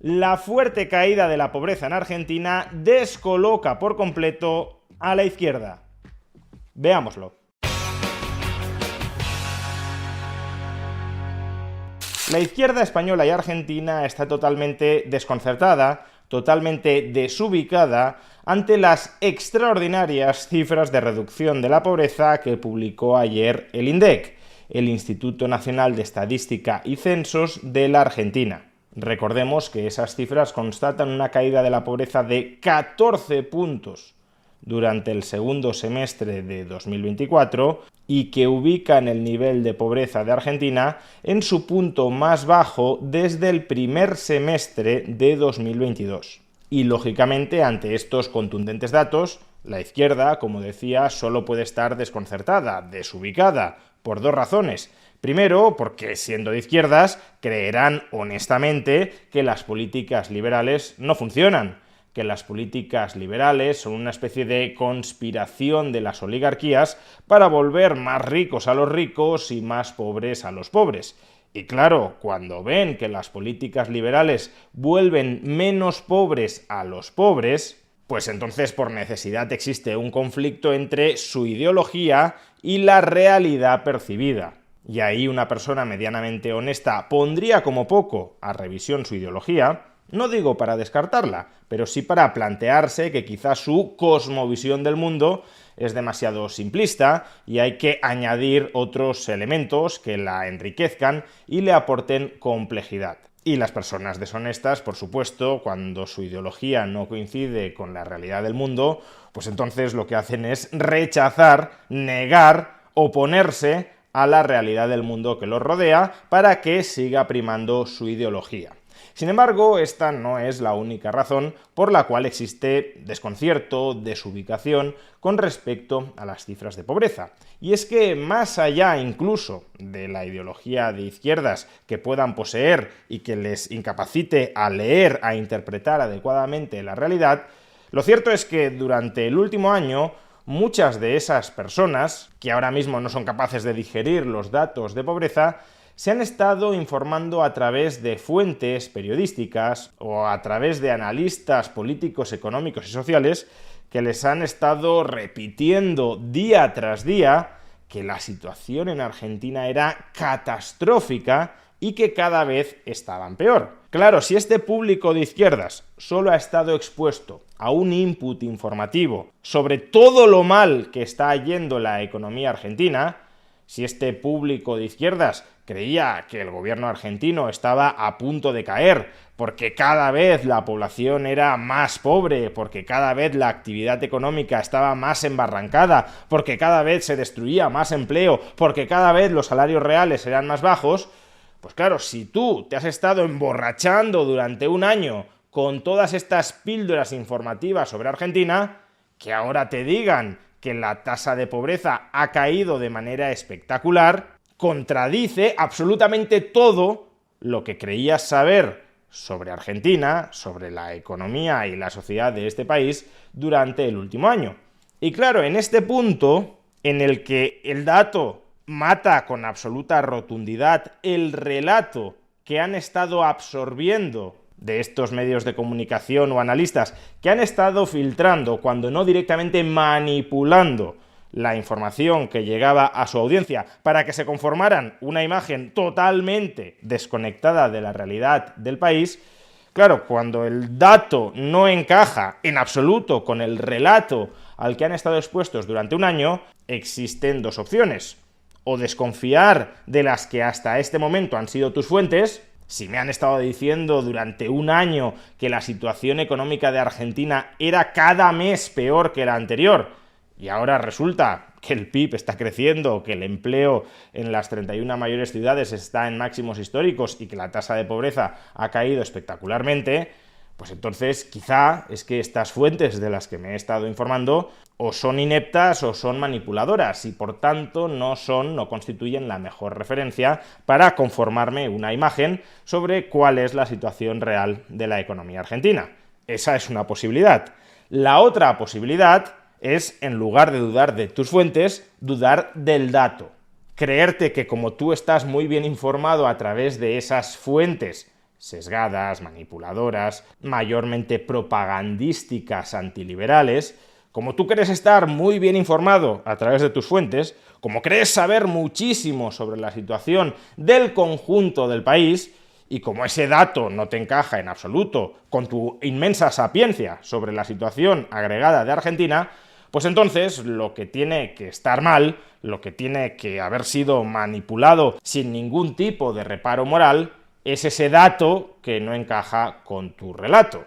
La fuerte caída de la pobreza en Argentina descoloca por completo a la izquierda. Veámoslo. La izquierda española y argentina está totalmente desconcertada, totalmente desubicada ante las extraordinarias cifras de reducción de la pobreza que publicó ayer el INDEC, el Instituto Nacional de Estadística y Censos de la Argentina. Recordemos que esas cifras constatan una caída de la pobreza de 14 puntos durante el segundo semestre de 2024 y que ubican el nivel de pobreza de Argentina en su punto más bajo desde el primer semestre de 2022. Y lógicamente, ante estos contundentes datos, la izquierda, como decía, solo puede estar desconcertada, desubicada, por dos razones. Primero, porque siendo de izquierdas, creerán honestamente que las políticas liberales no funcionan, que las políticas liberales son una especie de conspiración de las oligarquías para volver más ricos a los ricos y más pobres a los pobres. Y claro, cuando ven que las políticas liberales vuelven menos pobres a los pobres, pues entonces por necesidad existe un conflicto entre su ideología y la realidad percibida. Y ahí una persona medianamente honesta pondría como poco a revisión su ideología, no digo para descartarla, pero sí para plantearse que quizás su cosmovisión del mundo es demasiado simplista y hay que añadir otros elementos que la enriquezcan y le aporten complejidad. Y las personas deshonestas, por supuesto, cuando su ideología no coincide con la realidad del mundo, pues entonces lo que hacen es rechazar, negar, oponerse a la realidad del mundo que los rodea para que siga primando su ideología. Sin embargo, esta no es la única razón por la cual existe desconcierto, desubicación con respecto a las cifras de pobreza. Y es que más allá incluso de la ideología de izquierdas que puedan poseer y que les incapacite a leer, a interpretar adecuadamente la realidad, lo cierto es que durante el último año muchas de esas personas, que ahora mismo no son capaces de digerir los datos de pobreza, se han estado informando a través de fuentes periodísticas o a través de analistas políticos, económicos y sociales que les han estado repitiendo día tras día que la situación en Argentina era catastrófica y que cada vez estaban peor. Claro, si este público de izquierdas solo ha estado expuesto a un input informativo sobre todo lo mal que está yendo la economía argentina, si este público de izquierdas creía que el gobierno argentino estaba a punto de caer porque cada vez la población era más pobre, porque cada vez la actividad económica estaba más embarrancada, porque cada vez se destruía más empleo, porque cada vez los salarios reales eran más bajos, pues claro, si tú te has estado emborrachando durante un año con todas estas píldoras informativas sobre Argentina, que ahora te digan que la tasa de pobreza ha caído de manera espectacular, contradice absolutamente todo lo que creías saber sobre Argentina, sobre la economía y la sociedad de este país durante el último año. Y claro, en este punto, en el que el dato mata con absoluta rotundidad el relato que han estado absorbiendo de estos medios de comunicación o analistas que han estado filtrando, cuando no directamente manipulando la información que llegaba a su audiencia para que se conformaran una imagen totalmente desconectada de la realidad del país, claro, cuando el dato no encaja en absoluto con el relato al que han estado expuestos durante un año, existen dos opciones: o desconfiar de las que hasta este momento han sido tus fuentes. Si me han estado diciendo durante un año que la situación económica de Argentina era cada mes peor que la anterior, y ahora resulta que el PIB está creciendo, que el empleo en las 31 mayores ciudades está en máximos históricos y que la tasa de pobreza ha caído espectacularmente, pues entonces quizá es que estas fuentes de las que me he estado informando o son ineptas o son manipuladoras y por tanto no constituyen la mejor referencia para conformarme una imagen sobre cuál es la situación real de la economía argentina. Esa es una posibilidad. La otra posibilidad es, en lugar de dudar de tus fuentes, dudar del dato. Creerte que como tú estás muy bien informado a través de esas fuentes, sesgadas, manipuladoras, mayormente propagandísticas, antiliberales. Como tú quieres estar muy bien informado a través de tus fuentes, como crees saber muchísimo sobre la situación del conjunto del país, y como ese dato no te encaja en absoluto con tu inmensa sapiencia sobre la situación agregada de Argentina, pues entonces lo que tiene que estar mal, lo que tiene que haber sido manipulado sin ningún tipo de reparo moral, es ese dato que no encaja con tu relato.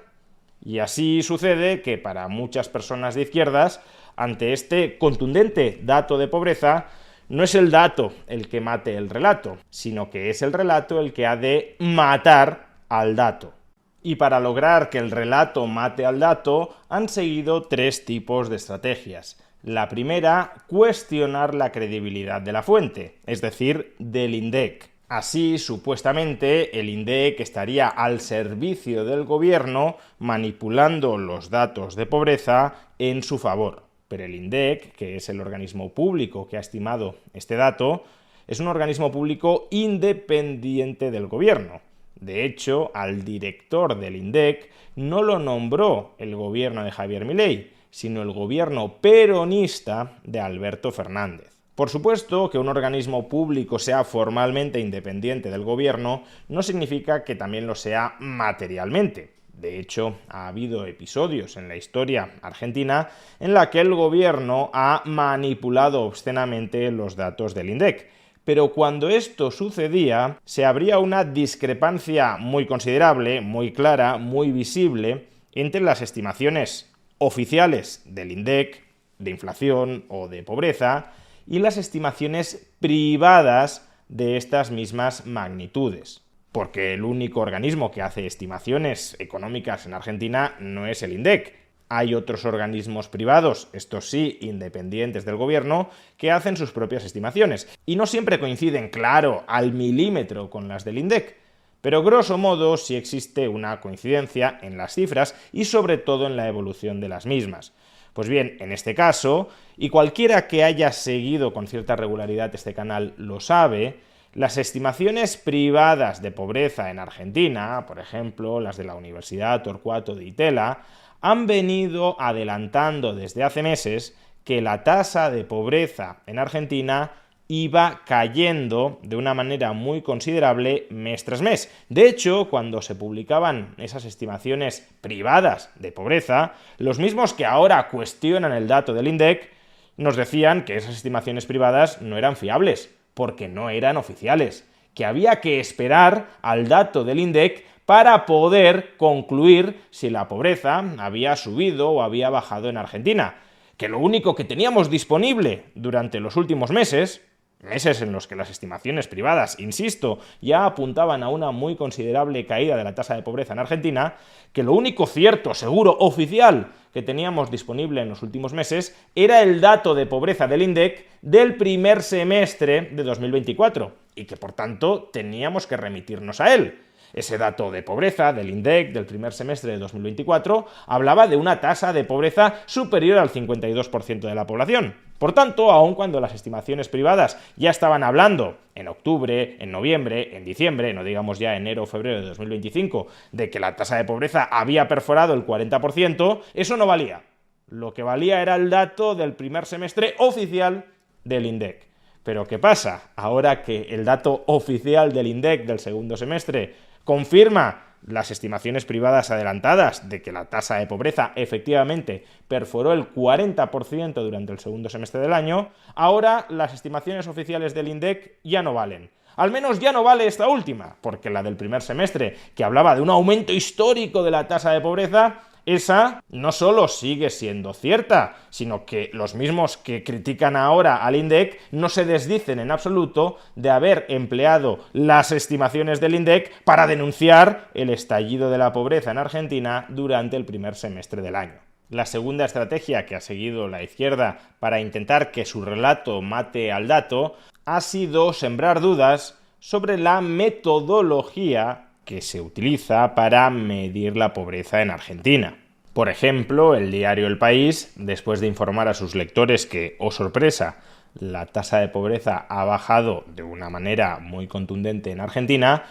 Y así sucede que para muchas personas de izquierdas, ante este contundente dato de pobreza, no es el dato el que mate el relato, sino que es el relato el que ha de matar al dato. Y para lograr que el relato mate al dato, han seguido 3 tipos de estrategias. La primera, cuestionar la credibilidad de la fuente, es decir, del INDEC. Así, supuestamente, el INDEC estaría al servicio del gobierno manipulando los datos de pobreza en su favor. Pero el INDEC, que es el organismo público que ha estimado este dato, es un organismo público independiente del gobierno. De hecho, al director del INDEC no lo nombró el gobierno de Javier Milei, sino el gobierno peronista de Alberto Fernández. Por supuesto, que un organismo público sea formalmente independiente del gobierno no significa que también lo sea materialmente. De hecho, ha habido episodios en la historia argentina en la que el gobierno ha manipulado obscenamente los datos del INDEC. Pero cuando esto sucedía, se abría una discrepancia muy considerable, muy clara, muy visible, entre las estimaciones oficiales del INDEC, de inflación o de pobreza, y las estimaciones privadas de estas mismas magnitudes. Porque el único organismo que hace estimaciones económicas en Argentina no es el INDEC. Hay otros organismos privados, estos sí, independientes del gobierno, que hacen sus propias estimaciones. Y no siempre coinciden, claro, al milímetro con las del INDEC. Pero grosso modo sí existe una coincidencia en las cifras y sobre todo en la evolución de las mismas. Pues bien, en este caso, y cualquiera que haya seguido con cierta regularidad este canal lo sabe, las estimaciones privadas de pobreza en Argentina, por ejemplo, las de la Universidad Torcuato Di Tella, han venido adelantando desde hace meses que la tasa de pobreza en Argentina iba cayendo de una manera muy considerable mes tras mes. De hecho, cuando se publicaban esas estimaciones privadas de pobreza, los mismos que ahora cuestionan el dato del INDEC nos decían que esas estimaciones privadas no eran fiables, porque no eran oficiales, que había que esperar al dato del INDEC para poder concluir si la pobreza había subido o había bajado en Argentina, que lo único que teníamos disponible durante los últimos meses en los que las estimaciones privadas, insisto, ya apuntaban a una muy considerable caída de la tasa de pobreza en Argentina, que lo único cierto, seguro, oficial que teníamos disponible en los últimos meses era el dato de pobreza del INDEC del primer semestre de 2024, y que por tanto teníamos que remitirnos a él. Ese dato de pobreza del INDEC del primer semestre de 2024 hablaba de una tasa de pobreza superior al 52% de la población. Por tanto, aun cuando las estimaciones privadas ya estaban hablando en octubre, en noviembre, en diciembre, no digamos ya enero o febrero de 2025, de que la tasa de pobreza había perforado el 40%, eso no valía. Lo que valía era el dato del primer semestre oficial del INDEC. Pero ¿qué pasa? Ahora que el dato oficial del INDEC del segundo semestre confirma las estimaciones privadas adelantadas de que la tasa de pobreza efectivamente perforó el 40% durante el segundo semestre del año, ahora las estimaciones oficiales del INDEC ya no valen. Al menos ya no vale esta última, porque la del primer semestre, que hablaba de un aumento histórico de la tasa de pobreza, esa no solo sigue siendo cierta, sino que los mismos que critican ahora al INDEC no se desdicen en absoluto de haber empleado las estimaciones del INDEC para denunciar el estallido de la pobreza en Argentina durante el primer semestre del año. La segunda estrategia que ha seguido la izquierda para intentar que su relato mate al dato ha sido sembrar dudas sobre la metodología que se utiliza para medir la pobreza en Argentina. Por ejemplo, el diario El País, después de informar a sus lectores que, oh sorpresa, la tasa de pobreza ha bajado de una manera muy contundente en Argentina,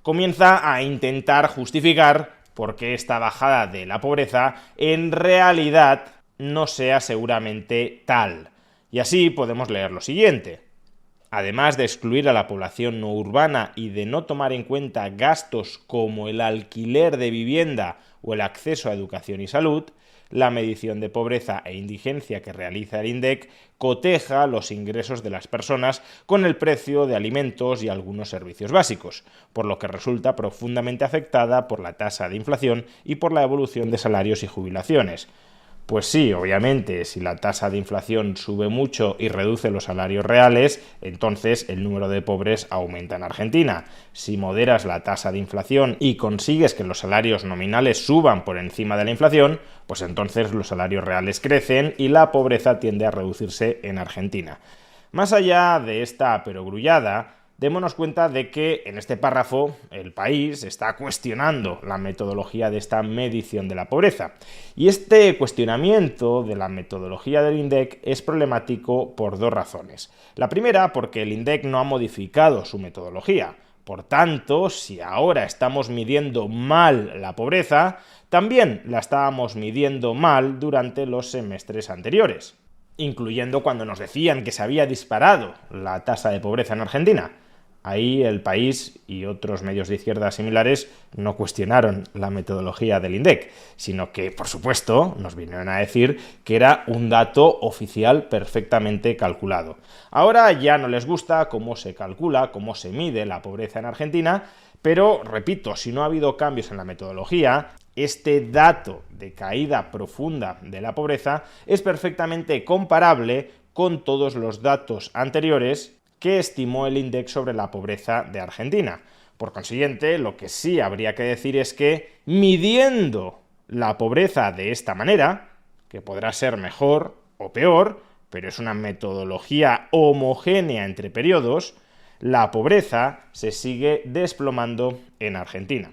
comienza a intentar justificar por qué esta bajada de la pobreza en realidad no sea seguramente tal. Y así podemos leer lo siguiente. Además de excluir a la población no urbana y de no tomar en cuenta gastos como el alquiler de vivienda o el acceso a educación y salud, la medición de pobreza e indigencia que realiza el INDEC coteja los ingresos de las personas con el precio de alimentos y algunos servicios básicos, por lo que resulta profundamente afectada por la tasa de inflación y por la evolución de salarios y jubilaciones. Pues sí, obviamente, si la tasa de inflación sube mucho y reduce los salarios reales, entonces el número de pobres aumenta en Argentina. Si moderas la tasa de inflación y consigues que los salarios nominales suban por encima de la inflación, pues entonces los salarios reales crecen y la pobreza tiende a reducirse en Argentina. Más allá de esta perogrullada, démonos cuenta de que en este párrafo el país está cuestionando la metodología de esta medición de la pobreza. Y este cuestionamiento de la metodología del INDEC es problemático por dos razones. La primera, porque el INDEC no ha modificado su metodología. Por tanto, si ahora estamos midiendo mal la pobreza, también la estábamos midiendo mal durante los semestres anteriores, incluyendo cuando nos decían que se había disparado la tasa de pobreza en Argentina. Ahí el país y otros medios de izquierda similares no cuestionaron la metodología del INDEC, sino que, por supuesto, nos vinieron a decir que era un dato oficial perfectamente calculado. Ahora ya no les gusta cómo se calcula, cómo se mide la pobreza en Argentina, pero, repito, si no ha habido cambios en la metodología, este dato de caída profunda de la pobreza es perfectamente comparable con todos los datos anteriores que estimó el INDEC sobre la pobreza de Argentina. Por consiguiente, lo que sí habría que decir es que, midiendo la pobreza de esta manera, que podrá ser mejor o peor, pero es una metodología homogénea entre periodos, la pobreza se sigue desplomando en Argentina.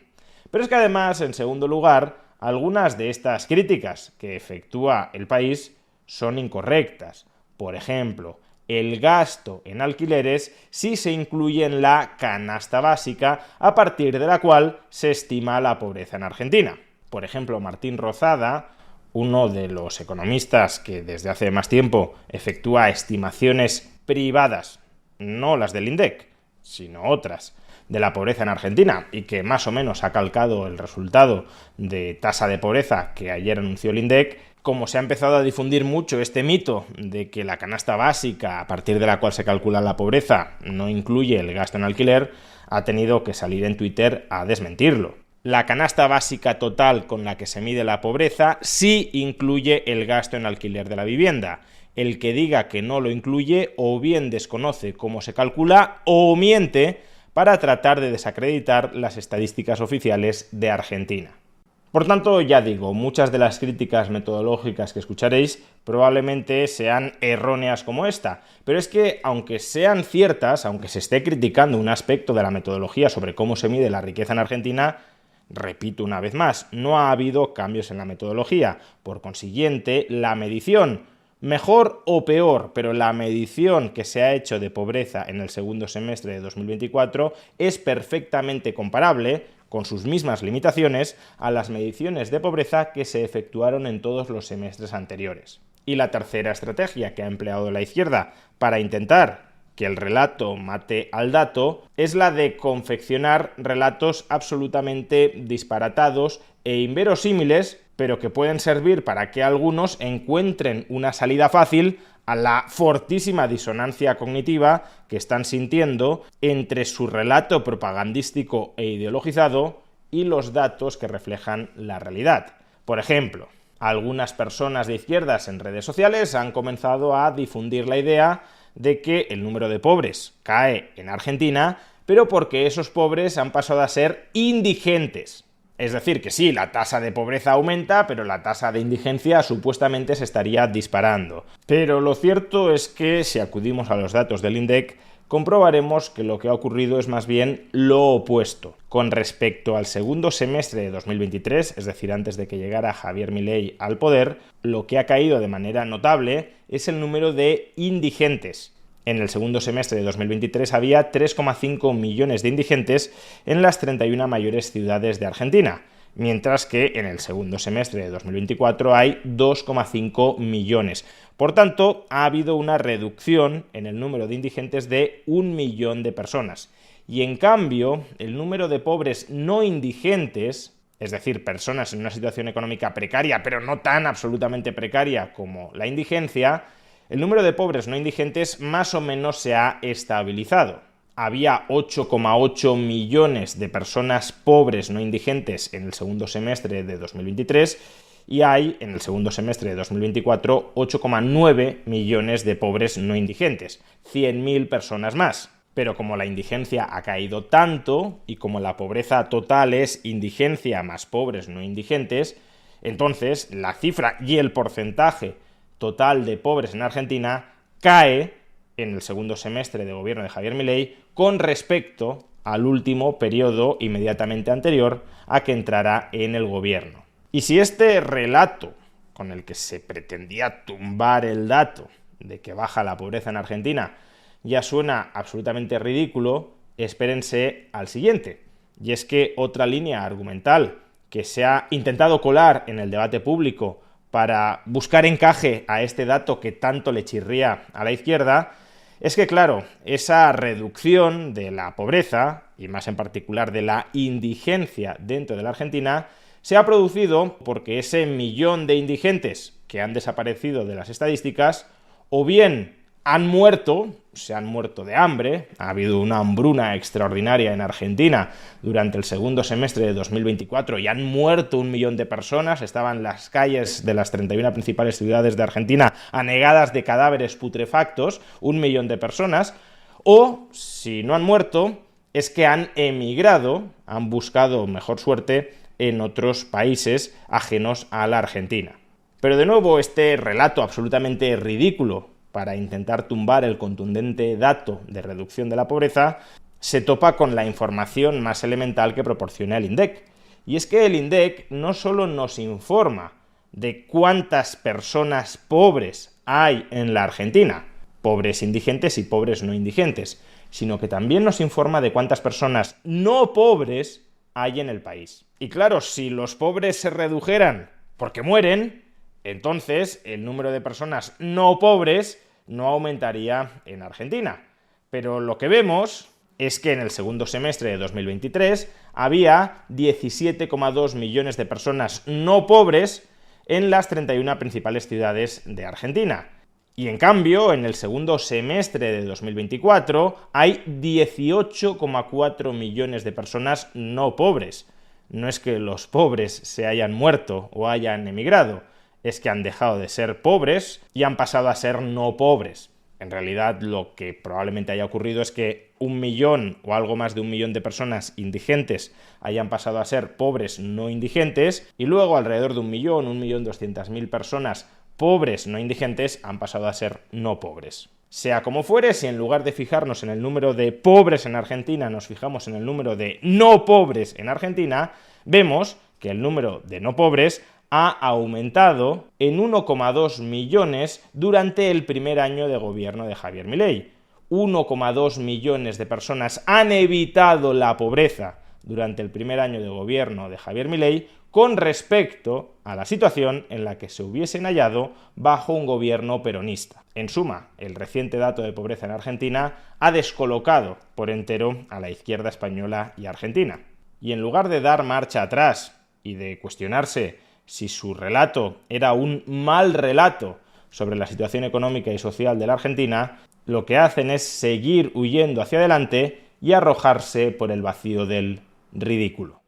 Pero es que además, en segundo lugar, algunas de estas críticas que efectúa el país son incorrectas. Por ejemplo, el gasto en alquileres sí se incluye en la canasta básica a partir de la cual se estima la pobreza en Argentina. Por ejemplo, Martín Rozada, uno de los economistas que desde hace más tiempo efectúa estimaciones privadas, no las del INDEC, sino otras, de la pobreza en Argentina, y que más o menos ha calcado el resultado de tasa de pobreza que ayer anunció el INDEC. Como se ha empezado a difundir mucho este mito de que la canasta básica, a partir de la cual se calcula la pobreza, no incluye el gasto en alquiler, ha tenido que salir en Twitter a desmentirlo. La canasta básica total con la que se mide la pobreza sí incluye el gasto en alquiler de la vivienda. El que diga que no lo incluye o bien desconoce cómo se calcula o miente para tratar de desacreditar las estadísticas oficiales de Argentina. Por tanto, ya digo, muchas de las críticas metodológicas que escucharéis probablemente sean erróneas como esta, pero es que aunque sean ciertas, aunque se esté criticando un aspecto de la metodología sobre cómo se mide la riqueza en Argentina, repito una vez más, no ha habido cambios en la metodología. Por consiguiente, la medición, mejor o peor, pero la medición que se ha hecho de pobreza en el segundo semestre de 2024 es perfectamente comparable, con sus mismas limitaciones, a las mediciones de pobreza que se efectuaron en todos los semestres anteriores. Y la tercera estrategia que ha empleado la izquierda para intentar que el relato mate al dato es la de confeccionar relatos absolutamente disparatados e inverosímiles, pero que pueden servir para que algunos encuentren una salida fácil a la fortísima disonancia cognitiva que están sintiendo entre su relato propagandístico e ideologizado y los datos que reflejan la realidad. Por ejemplo, algunas personas de izquierdas en redes sociales han comenzado a difundir la idea de que el número de pobres cae en Argentina, pero porque esos pobres han pasado a ser indigentes. Es decir, que sí, la tasa de pobreza aumenta, pero la tasa de indigencia supuestamente se estaría disparando. Pero lo cierto es que, si acudimos a los datos del INDEC, comprobaremos que lo que ha ocurrido es más bien lo opuesto. Con respecto al segundo semestre de 2023, es decir, antes de que llegara Javier Milei al poder, lo que ha caído de manera notable es el número de indigentes, En el segundo semestre de 2023 había 3,5 millones de indigentes en las 31 mayores ciudades de Argentina, mientras que en el segundo semestre de 2024 hay 2,5 millones. Por tanto, ha habido una reducción en el número de indigentes de 1 millón de personas. Y en cambio, el número de pobres no indigentes, es decir, personas en una situación económica precaria, pero no tan absolutamente precaria como la indigencia, el número de pobres no indigentes más o menos se ha estabilizado. Había 8,8 millones de personas pobres no indigentes en el segundo semestre de 2023 y hay, en el segundo semestre de 2024, 8,9 millones de pobres no indigentes, 100.000 personas más. Pero como la indigencia ha caído tanto y como la pobreza total es indigencia más pobres no indigentes, entonces la cifra y el porcentaje total de pobres en Argentina cae en el segundo semestre de gobierno de Javier Milei con respecto al último periodo inmediatamente anterior a que entrara en el gobierno. Y si este relato con el que se pretendía tumbar el dato de que baja la pobreza en Argentina ya suena absolutamente ridículo, espérense al siguiente. Y es que otra línea argumental que se ha intentado colar en el debate público para buscar encaje a este dato que tanto le chirría a la izquierda, es que, claro, esa reducción de la pobreza, y más en particular de la indigencia dentro de la Argentina, se ha producido porque ese millón de indigentes que han desaparecido de las estadísticas, o bien han muerto, se han muerto de hambre, ha habido una hambruna extraordinaria en Argentina durante el segundo semestre de 2024 y han muerto 1 millón de personas, estaban las calles de las 31 principales ciudades de Argentina anegadas de cadáveres putrefactos, 1 millón de personas, o, si no han muerto, es que han emigrado, han buscado mejor suerte en otros países ajenos a la Argentina. Pero de nuevo, este relato absolutamente ridículo para intentar tumbar el contundente dato de reducción de la pobreza, se topa con la información más elemental que proporciona el INDEC. Y es que el INDEC no solo nos informa de cuántas personas pobres hay en la Argentina, pobres indigentes y pobres no indigentes, sino que también nos informa de cuántas personas no pobres hay en el país. Y claro, si los pobres se redujeran porque mueren, entonces el número de personas no pobres no aumentaría en Argentina. Pero lo que vemos es que en el segundo semestre de 2023 había 17,2 millones de personas no pobres en las 31 principales ciudades de Argentina. Y en cambio, en el segundo semestre de 2024 hay 18,4 millones de personas no pobres. No es que los pobres se hayan muerto o hayan emigrado, es que han dejado de ser pobres y han pasado a ser no pobres. En realidad, lo que probablemente haya ocurrido es que 1 millón o algo más de 1 millón de personas indigentes hayan pasado a ser pobres no indigentes y luego alrededor de 1.200.000 personas pobres no indigentes han pasado a ser no pobres. Sea como fuere, si en lugar de fijarnos en el número de pobres en Argentina nos fijamos en el número de no pobres en Argentina, vemos que el número de no pobres ha aumentado en 1,2 millones durante el primer año de gobierno de Javier Milei. 1,2 millones de personas han evitado la pobreza durante el primer año de gobierno de Javier Milei con respecto a la situación en la que se hubiesen hallado bajo un gobierno peronista. En suma, el reciente dato de pobreza en Argentina ha descolocado por entero a la izquierda española y argentina. Y en lugar de dar marcha atrás y de cuestionarse si su relato era un mal relato sobre la situación económica y social de la Argentina, lo que hacen es seguir huyendo hacia adelante y arrojarse por el vacío del ridículo.